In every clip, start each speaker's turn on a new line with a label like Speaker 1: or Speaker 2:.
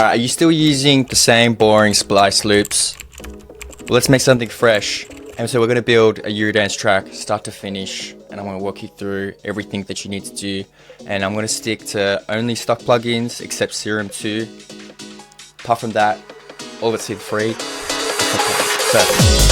Speaker 1: Are you still using the same boring splice loops? Well, let's make something fresh. And so we're going to build a Eurodance track start to finish, and I'm going to walk you through everything that you need to do. And I'm going to stick to only stock plugins except Serum 2. Apart from that, all of it's free. Perfect.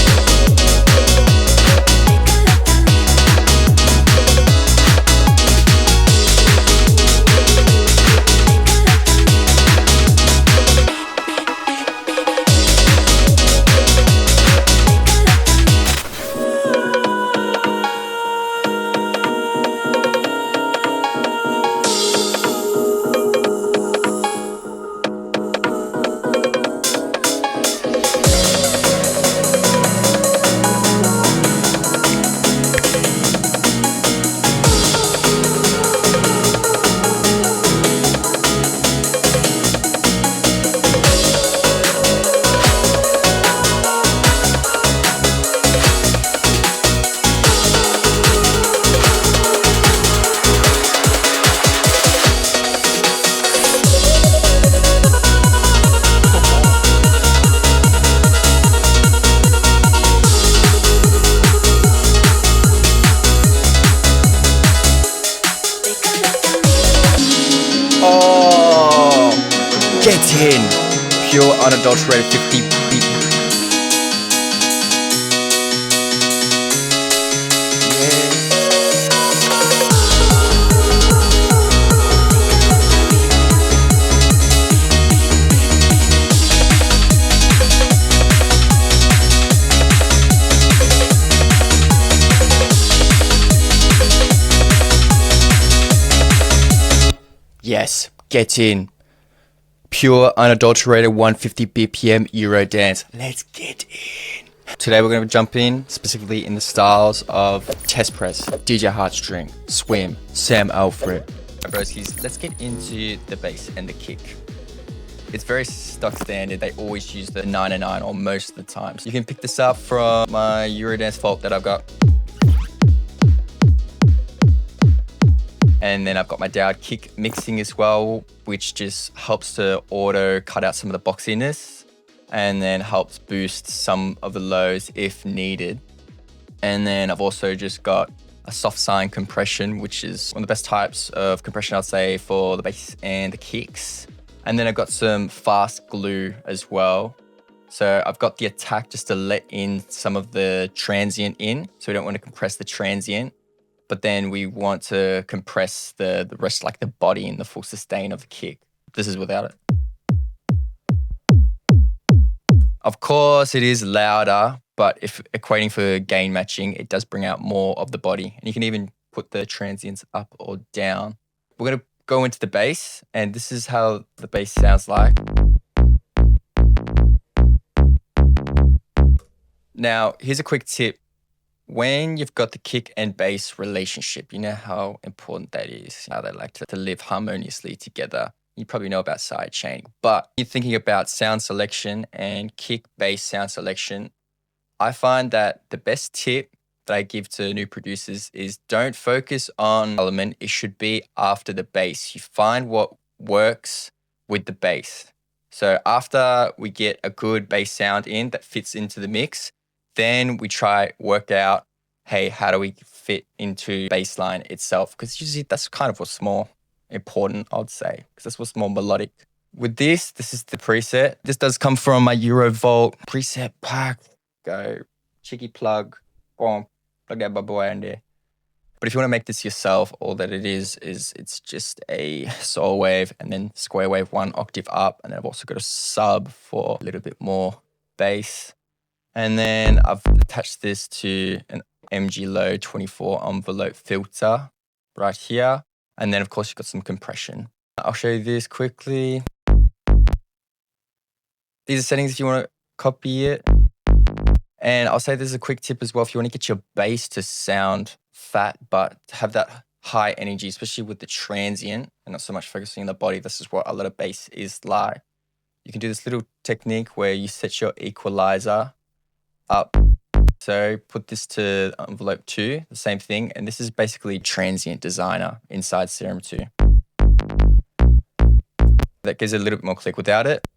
Speaker 1: Get in! Pure unadulterated 50 beat. Yes, get in. Pure, unadulterated 150 BPM Eurodance. Let's get in. Today we're going to jump in specifically in the styles of Testpress, DJ Heartstring, Swim, Sam Alfred. Broskies, let's get into the bass and the kick. It's very stock standard. They always use the 909 or most of the time. So you can pick this up from my Eurodance fault that I've got. And then I've got my dialed kick mixing as well, which just helps to auto cut out some of the boxiness and then helps boost some of the lows if needed. And then I've also just got a soft sine compression, which is one of the best types of compression I'd say for the bass and the kicks. And then I've got some fast glue as well. So I've got the attack just to let in some of the transient in. So we don't want to compress the transient. But then we want to compress the rest, like the body and the full sustain of the kick. This is without it. Of course, it is louder, but if equating for gain matching, it does bring out more of the body. And you can even put the transients up or down. We're going to go into the bass, and this is how the bass sounds like. Now, here's a quick tip. When you've got the kick and bass relationship, you know how important that is, how they like to live harmoniously together. You probably know about sidechaining, but you're thinking about sound selection and kick bass sound selection. I find that the best tip that I give to new producers is don't focus on element. It should be after the bass. You find what works with the bass. So after we get a good bass sound in that fits into the mix, then we try work out, hey, how do we fit into bassline itself? Because usually that's kind of what's more important, I would say, because that's what's more melodic. With this is the preset. This does come from my Eurovault preset pack. Go, cheeky plug, boom, plug that bad boy in there. But if you want to make this yourself, all that it is it's just a soul wave and then square wave 1 octave up. And then I've also got a sub for a little bit more bass. And then I've attached this to an MG Low 24 envelope filter right here. And then, of course, you've got some compression. I'll show you this quickly. These are settings if you want to copy it. And I'll say there's a quick tip as well. If you want to get your bass to sound fat, but have that high energy, especially with the transient and not so much focusing on the body, this is what a lot of bass is like. You can do this little technique where you set your equalizer up. So put this to envelope 2, the same thing. And this is basically transient designer inside Serum 2. that gives it a little bit more click. Without it,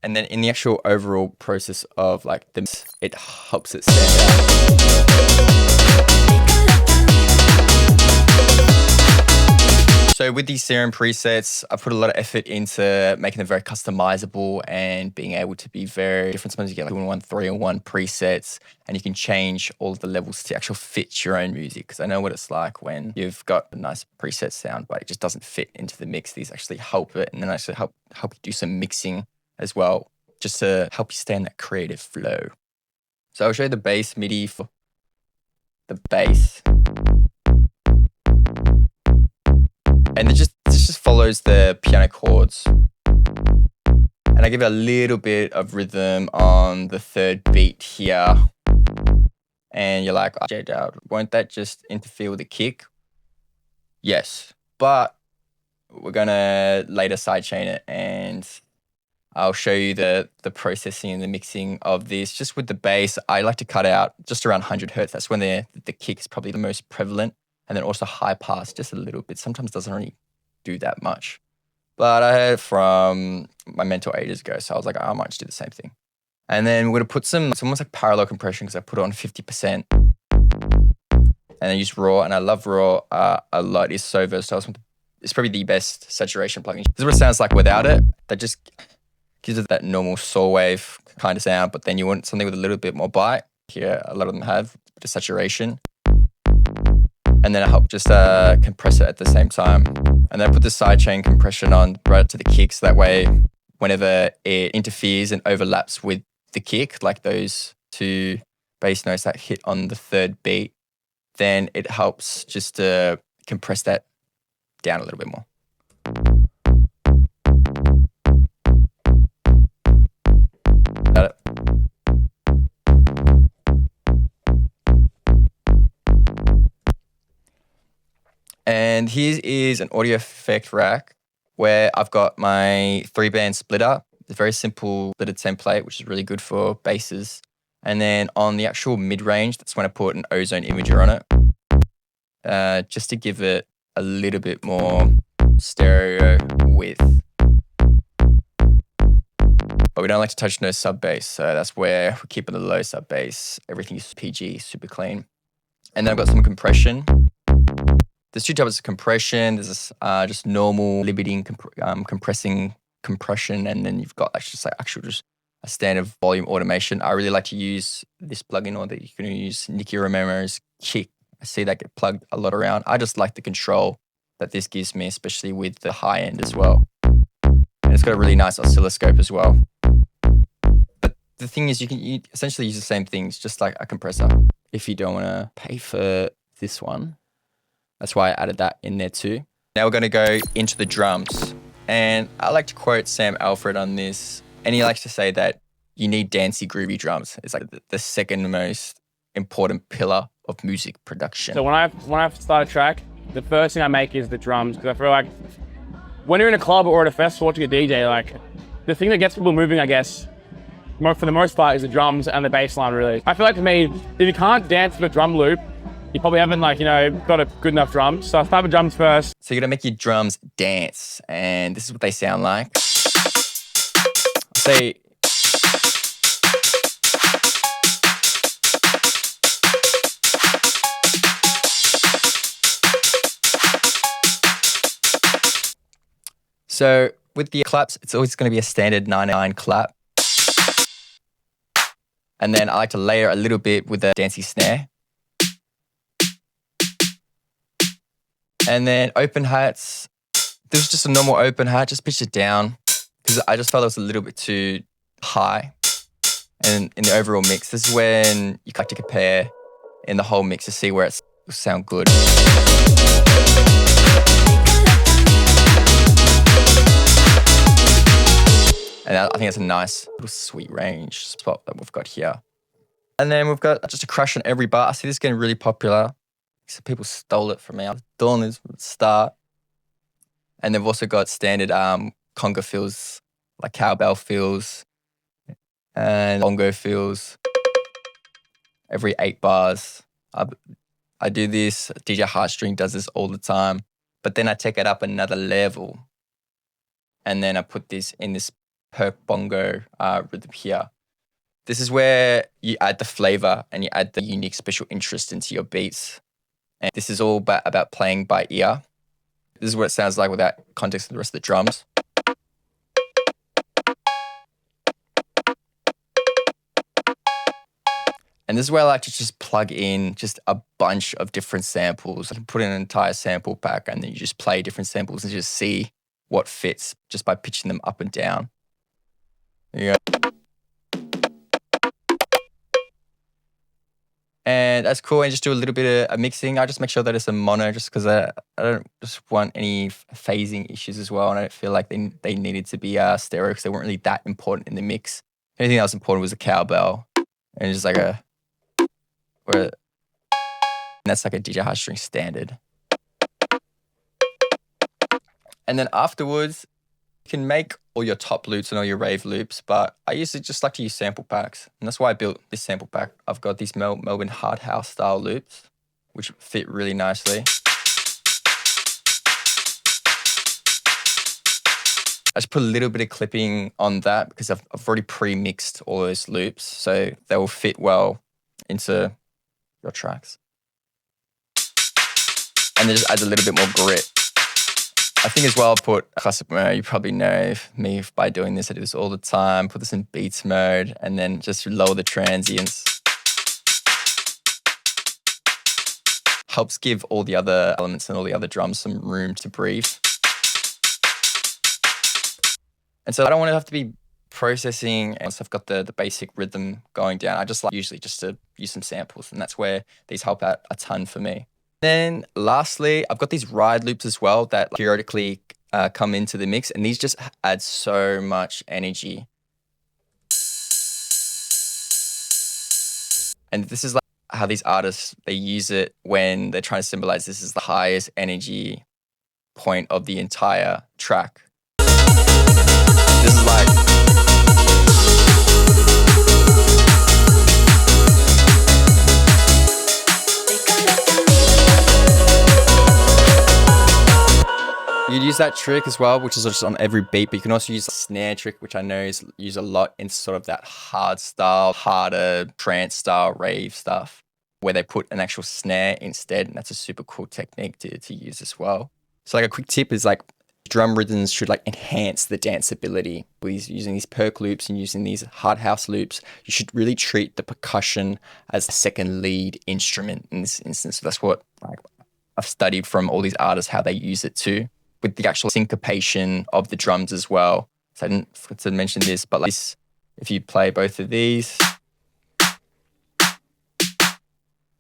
Speaker 1: and then in the actual overall process of like it helps it stand out. So with these Serum presets, I put a lot of effort into making them very customizable and being able to be very different. Sometimes you get like 2-in-1, 3-in-1 presets, and you can change all of the levels to actually fit your own music. Because I know what it's like when you've got a nice preset sound, but it just doesn't fit into the mix. These actually help it, and then actually help you do some mixing as well, just to help you stay in that creative flow. So I'll show you the bass MIDI for the bass. And this just follows the piano chords. And I give it a little bit of rhythm on the third beat here. And you're like, oh, won't that just interfere with the kick? Yes, but we're gonna later sidechain it, and I'll show you the processing and the mixing of this. Just with the bass, I like to cut out just around 100 hertz. That's when the kick is probably the most prevalent. And then also high pass just a little bit. Sometimes doesn't really do that much. But I heard from my mentor ages ago, so I was like, I might just do the same thing. And then we're gonna put it's almost like parallel compression because I put it on 50%. And I use raw, and I love raw a lot. It's so versatile. It's probably the best saturation plugin. This is what it sounds like without it. That just gives it that normal saw wave kind of sound, but then you want something with a little bit more bite. Here, a lot of them have the saturation. And then I help just compress it at the same time. And then I put the sidechain compression on right to the kick, so that way, whenever it interferes and overlaps with the kick, like those two bass notes that hit on the third beat, then it helps just to compress that down a little bit more. Got it? And here is an audio effect rack where I've got my 3-band splitter. It's a very simple splitter template, which is really good for basses. And then on the actual mid-range, that's when I put an ozone imager on it, just to give it a little bit more stereo width. But we don't like to touch no sub bass, so that's where we're keeping the low sub bass. Everything is PG, super clean. And then I've got some compression. There's two types of compression. There's this, just normal limiting compressing compression, and then you've got just a standard volume automation. I really like to use this plugin, or that you can use Nicky Romero's Kick. I see that get plugged a lot around. I just like the control that this gives me, especially with the high end as well. And it's got a really nice oscilloscope as well. But the thing is, you essentially use the same things, just like a compressor, if you don't want to pay for this one. That's why I added that in there too. Now we're going to go into the drums. And I like to quote Sam Alfred on this. And he likes to say that you need dancey, groovy drums. It's like the second most important pillar of music production.
Speaker 2: So when I start a track, the first thing I make is the drums, because I feel like when you're in a club or at a festival watching a DJ, like the thing that gets people moving, I guess, for the most part, is the drums and the bass line, really. I feel like, to me, if you can't dance with a drum loop, you probably haven't, got a good enough drum. So I start with drums first.
Speaker 1: So you're gonna make your drums dance, and this is what they sound like. Say, so with the claps, it's always gonna be a standard 9/9 clap. And then I like to layer a little bit with a dancey snare. And then open hats. This was just a normal open hat, just pitch it down because I just felt it was a little bit too high. And in the overall mix, this is when you like to compare in the whole mix to see where it will sound good. And I think that's a nice little sweet range spot that we've got here. And then we've got just a crash on every bar. I see this getting really popular. So people stole it from me. I was doing this from the start. And they've also got standard conga fills, like cowbell fills and bongo fills every 8 bars. I do this. DJ Heartstring does this all the time. But then I take it up another level. And then I put this in this perc bongo rhythm here. This is where you add the flavor and you add the unique special interest into your beats. And this is all about playing by ear. This is what it sounds like without context of the rest of the drums. And this is where I like to just plug in just a bunch of different samples. I can put in an entire sample pack and then you just play different samples and just see what fits just by pitching them up and down. There you go. And that's cool. And just do a little bit of mixing. I just make sure that it's a mono just because I don't just want any phasing issues as well. And I don't feel like they needed to be stereo because they weren't really that important in the mix. Anything that was important was a cowbell and just like and that's like a DJ Heartstring standard. And then afterwards, you can make all your top loops and all your rave loops, but I usually just like to use sample packs. And that's why I built this sample pack. I've got these Melbourne hard house style loops, which fit really nicely. I just put a little bit of clipping on that because I've already pre-mixed all those loops, so they will fit well into your tracks. And it just adds a little bit more grit. I think as well, I'll put classic mode. You probably know me by doing this. I do this all the time. Put this in beats mode and then just lower the transients. Helps give all the other elements and all the other drums some room to breathe. And so I don't want to have to be processing once I've got the basic rhythm going down. I just like usually just to use some samples, and that's where these help out a ton for me. Then lastly, I've got these ride loops as well that periodically come into the mix, and these just add so much energy. And this is like how these artists, they use it when they're trying to symbolize this is the highest energy point of the entire track. This is like you'd use that trick as well, which is just on every beat, but you can also use a snare trick, which I know is used a lot in sort of that hard style, harder trance style rave stuff, where they put an actual snare instead, and that's a super cool technique to use as well. So like a quick tip is like drum rhythms should like enhance the danceability. Using these perc loops and using these hard house loops, you should really treat the percussion as a second lead instrument in this instance. That's what like I've studied from all these artists, how they use it too, with the actual syncopation of the drums as well. So I didn't forget to mention this, but like this, if you play both of these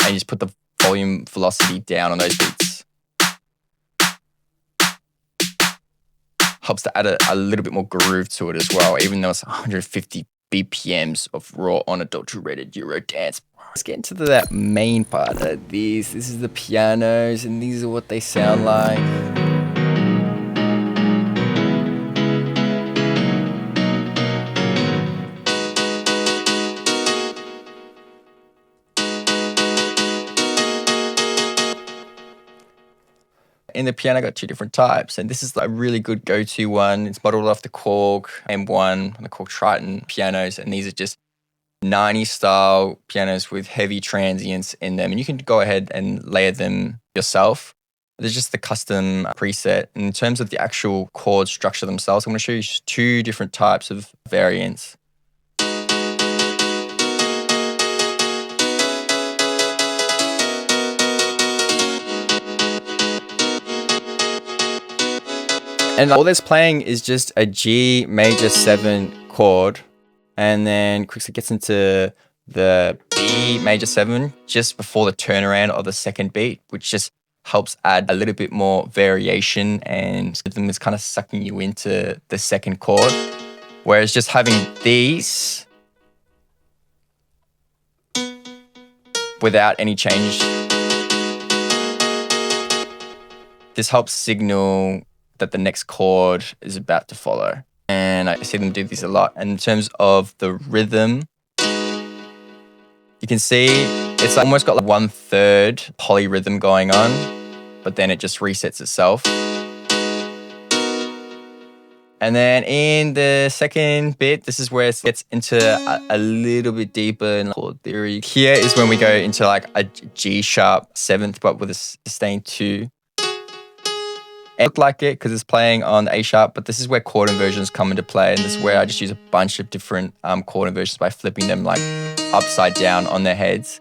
Speaker 1: and you just put the volume velocity down on those beats, helps to add a little bit more groove to it as well, even though it's 150 BPMs of raw unadulterated Eurodance. Let's get into that main part of these. This is the pianos, and these are what they sound like. In the piano, I got two different types, and this is a really good go-to one. It's modeled off the Korg M1 and the Korg Triton pianos, and these are just 90s style pianos with heavy transients in them, and you can go ahead and layer them yourself. There's just the custom preset. In terms of the actual chord structure themselves, I'm going to show you two different types of variants. And all that's playing is just a G major 7 chord, and then quickly gets into the B major 7 just before the turnaround of the second beat, which just helps add a little bit more variation, and rhythm is kind of sucking you into the second chord. Whereas just having these without any change, this helps signal that the next chord is about to follow. And I see them do this a lot. And in terms of the rhythm, you can see It's almost got like 1/3 polyrhythm going on, but then it just resets itself. And then in the second bit, this is where it gets into a little bit deeper in chord theory. Here is when we go into like a G sharp 7th, but with a sustained 2. It looked like it because it's playing on the A sharp, but this is where chord inversions come into play. And this is where I just use a bunch of different chord inversions by flipping them like upside down on their heads.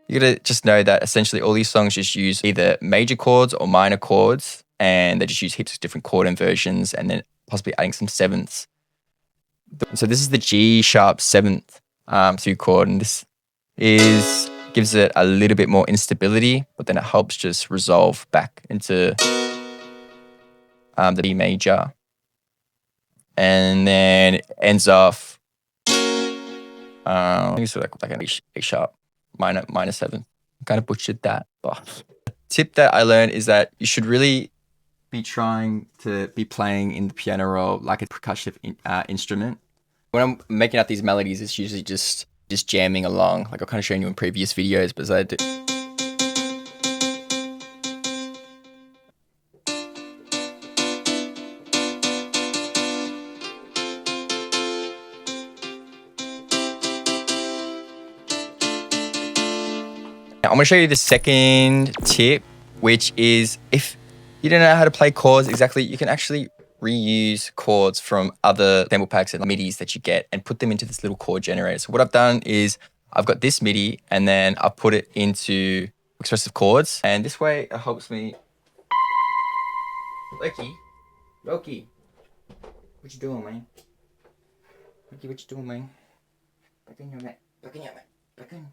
Speaker 1: You gotta just know that essentially all these songs just use either major chords or minor chords, and they just use heaps of different chord inversions and then possibly adding some 7ths. So this is the G sharp 7th 2 chord, and this gives it a little bit more instability, but then it helps just resolve back into the D major. And then it ends off I think it's like an A sharp minor 7th. I kind of butchered that, but the tip that I learned is that you should really be trying to be playing in the piano roll like a percussive instrument. When I'm making out these melodies, it's usually just jamming along, like I've kind of shown you in previous videos, but as I do. Now, I'm going to show you the second tip, which is if you don't know how to play chords exactly, you can actually reuse chords from other sample packs and MIDIs that you get and put them into this little chord generator. So what I've done is I've got this MIDI and then I'll put it into expressive chords. And this way it helps me. Loki, what you doing, man? Loki, what you doing, man? Back in your neck, back in your neck, back in.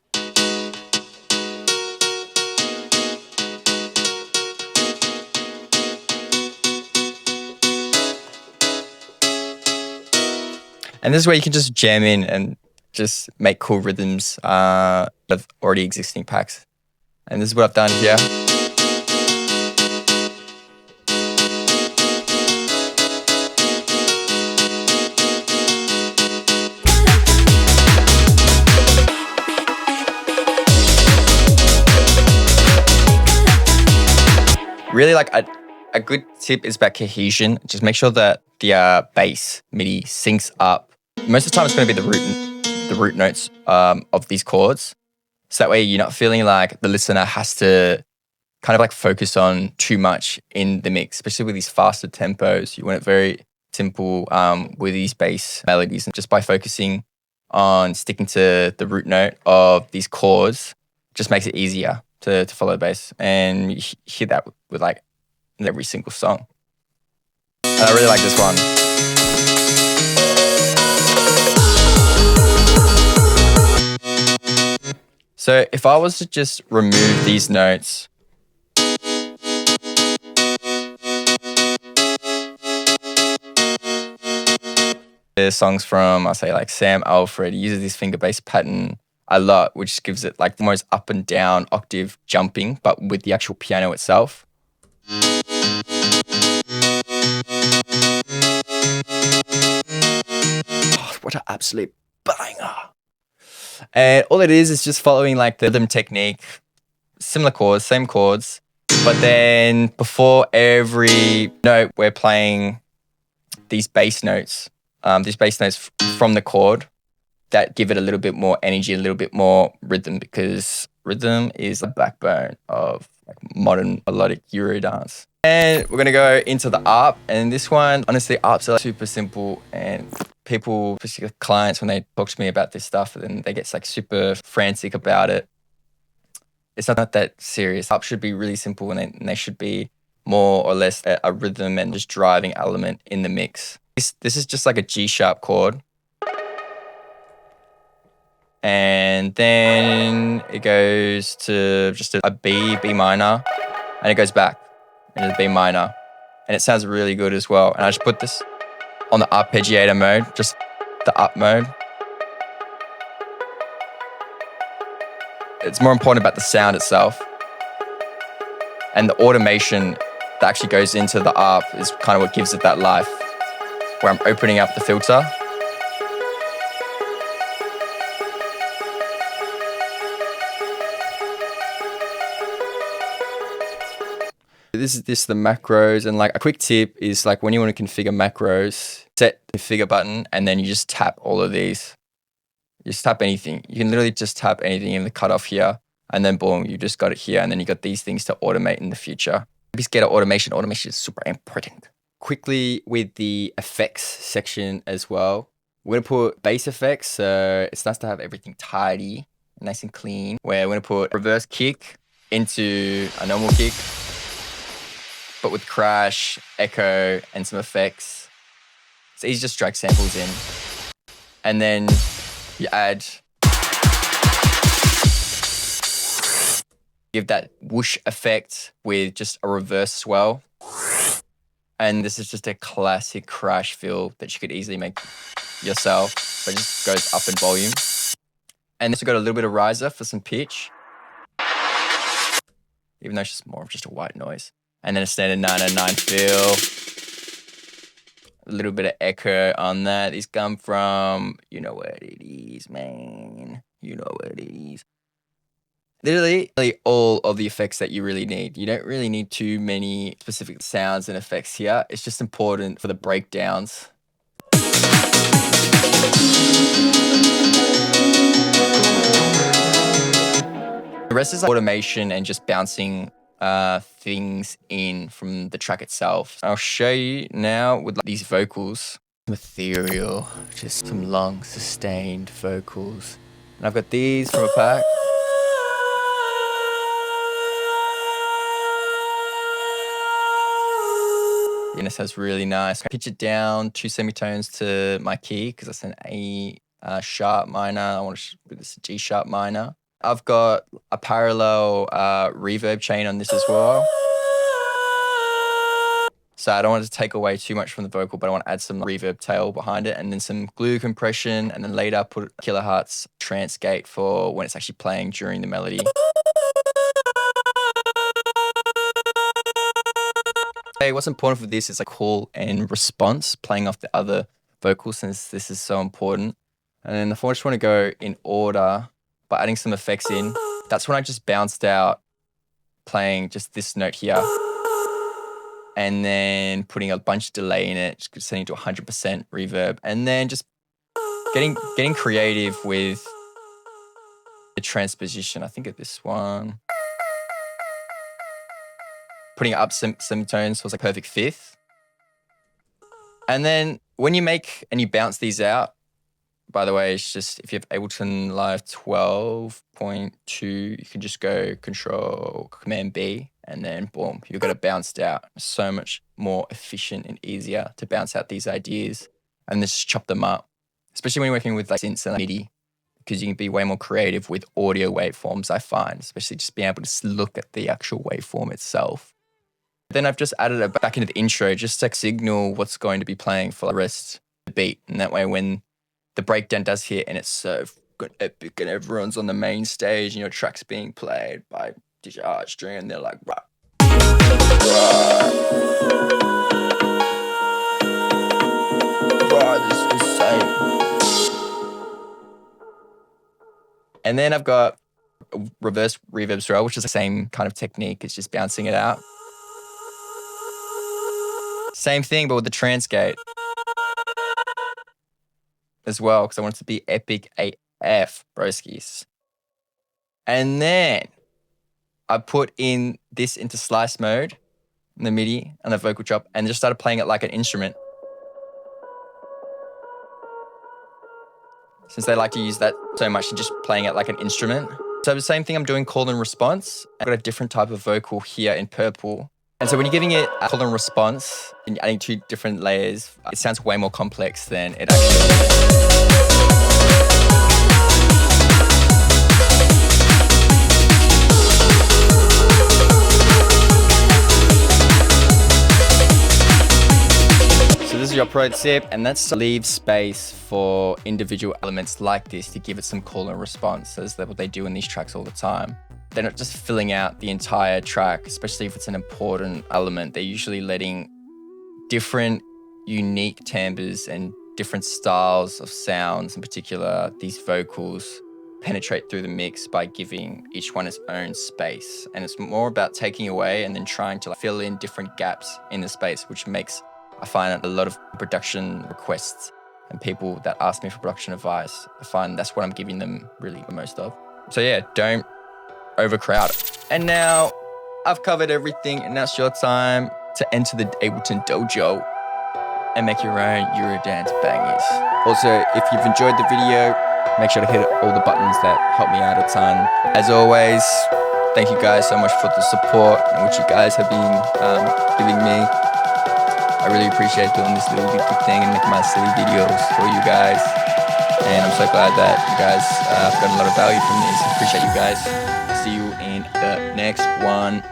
Speaker 1: And this is where you can just jam in and just make cool rhythms of already existing packs. And this is what I've done here. Really like a good tip is about cohesion. Just make sure that the bass MIDI syncs up. Most of the time it's going to be the root notes of these chords. So that way you're not feeling like the listener has to kind of like focus on too much in the mix, especially with these faster tempos. You want it very simple with these bass melodies. And just by focusing on sticking to the root note of these chords, just makes it easier to follow the bass. And you hear that with like every single song. And I really like this one. So if I was to just remove these notes, there's songs from, I'll say like Sam Alfred, he uses this finger bass pattern a lot, which gives it like almost up and down octave jumping, but with the actual piano itself. Oh, what an absolute banger. And all it is just following like the rhythm technique, similar chords, same chords, but then before every note, we're playing these bass notes from the chord that give it a little bit more energy, a little bit more rhythm, because rhythm is the backbone of like modern melodic Eurodance. And we're gonna go into the ARP, and this one, honestly, ARPs are super simple, and people, especially clients, when they talk to me about this stuff, then they get like super frantic about it. It's not that serious. ARPs should be really simple, and they should be more or less a rhythm and just driving element in the mix. This is just like a G sharp chord. And then it goes to just a B minor, and it goes back into the B minor. And it sounds really good as well. And I just put this on the Arpeggiator mode, just the up mode. It's more important about the sound itself. And the automation that actually goes into the ARP is kind of what gives it that life, where I'm opening up the filter. this is the macros, and like a quick tip is like when you want to configure macros, set the configure button and then you just tap all of these. You just tap anything. You can literally just tap anything in the cutoff here, and then boom, you just got it here, and then you got these things to automate in the future. Just get automation. Automation is super important. Quickly with the effects section as well. We're gonna put bass effects, so it's nice to have everything tidy, nice and clean. Where we're gonna put reverse kick into a normal kick, but with crash, echo, and some effects. It's easy to just drag samples in. And then you add, give that whoosh effect with just a reverse swell. And this is just a classic crash fill that you could easily make yourself, but it just goes up in volume. And this got a little bit of riser for some pitch, even though it's just more of just a white noise. And then a standard 909 fill. A little bit of echo on that. These come from, you know what it is, man. You know what it is. Literally all of the effects that you really need. You don't really need too many specific sounds and effects here. It's just important for the breakdowns. The rest is like automation and just bouncing things in from the track itself. I'll show you now with like these vocals. Some ethereal, just some long sustained vocals. And I've got these from a pack. And it sounds really nice. I pitch it down 2 semitones to my key because that's an A sharp minor. I want to do this G sharp minor. I've got a parallel reverb chain on this as well. So I don't want to take away too much from the vocal, but I want to add some reverb tail behind it, and then some glue compression, and then later put kilohertz trance gate for when it's actually playing during the melody. What's important for this is like call and response, playing off the other vocals, since this is so important. And then if I just want to go in order by adding some effects in, that's when I just bounced out playing just this note here, and then putting a bunch of delay in it, just setting to 100% reverb, and then just getting creative with the transposition. I think of this one. Putting it up semitones, so it's like perfect fifth. And then when you make and you bounce these out, by the way, it's just if you have Ableton Live 12.2, you can just go Control Command B, and then boom, you've got it bounced out. It's so much more efficient and easier to bounce out these ideas and just chop them up, especially when you're working with like synths and MIDI, because you can be way more creative with audio waveforms, I find, especially just being able to look at the actual waveform itself. Then I've just added it back into the intro just to signal what's going to be playing for the rest of the beat. And that way when the breakdown does hit and it's so epic and everyone's on the main stage and your track's being played by DJ Heartstring and they're like, right. This is insane. And then I've got reverse reverb swirl, which is the same kind of technique. It's just bouncing it out. Same thing, but with the trance gate as well, because I want it to be epic AF, broskies. And then I put in this into slice mode in the MIDI and the vocal chop, and just started playing it like an instrument. Since they like to use that so much, and just playing it like an instrument. So the same thing I'm doing call and response. I've got a different type of vocal here in purple. And so when you're giving it a call and response and adding 2 different layers, it sounds way more complex than it actually is. So this is your pro tip, and that's to leave space for individual elements like this to give it some call and response. That's what they do in these tracks all the time. They're not just filling out the entire track, especially if it's an important element. They're usually letting different unique timbres and different styles of sounds, in particular these vocals, penetrate through the mix by giving each one its own space. And it's more about taking away and then trying to fill in different gaps in the space, which makes, I find, a lot of production requests and people that ask me for production advice, I find that's what I'm giving them really the most of. So yeah, don't overcrowd it. And now I've covered everything, and now it's your time to enter the Ableton Dojo and make your own Eurodance bangers. Also, if you've enjoyed the video, make sure to hit all the buttons that help me out a ton. As always, thank you guys so much for the support and what you guys have been giving me. I really appreciate doing this little YouTube thing and making my silly videos for you guys. And I'm so glad that you guys have gotten a lot of value from this. I appreciate you guys. See you in the next one.